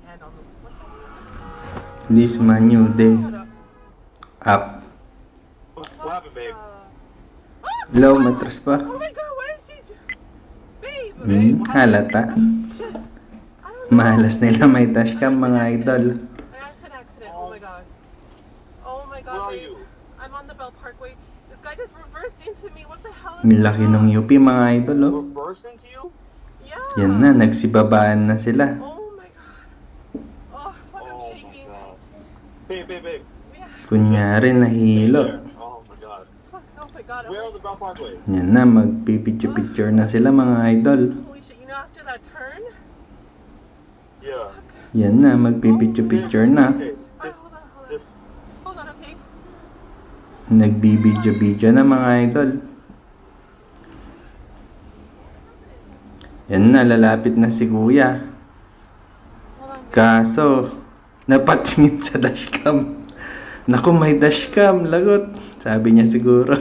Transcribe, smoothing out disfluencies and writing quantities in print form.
hand on the... This my new day. Up. What happened, babe? Hello, matras pa. Oh my god, what is he doing? Babe! Halata. I don't know. Mahalas nila may dashcam, mga idol. I had an accident. Oh my god. Oh my god, Where are babe. you? I'm on the Bell Parkway. This guy just reversed into me. What the hell? Ang laki ng UP, mga idol, oh. Reversed into you? Yeah. Yan na, nagsibabaan na sila. Oh my god. Oh, fuck, I'm Oh my shaking. god. Babe. Yeah. Kunyari, nahilo. Oh my god. Fuck, oh my god. Where on the Bell Parkway? Yan na, magpipicture-picture na sila, mga idol. Holy shit, you know after that turn? Yeah. Yan na, magpipicture-picture na. Okay. Oh, hold on. This, Hold on, okay? Nagbibidyo-video na, mga idol. Yan na, lalapit na si kuya. Hold on. Kaso, napatingin sa dashcam. Naku, may dashcam, lagot. Sabi niya siguro.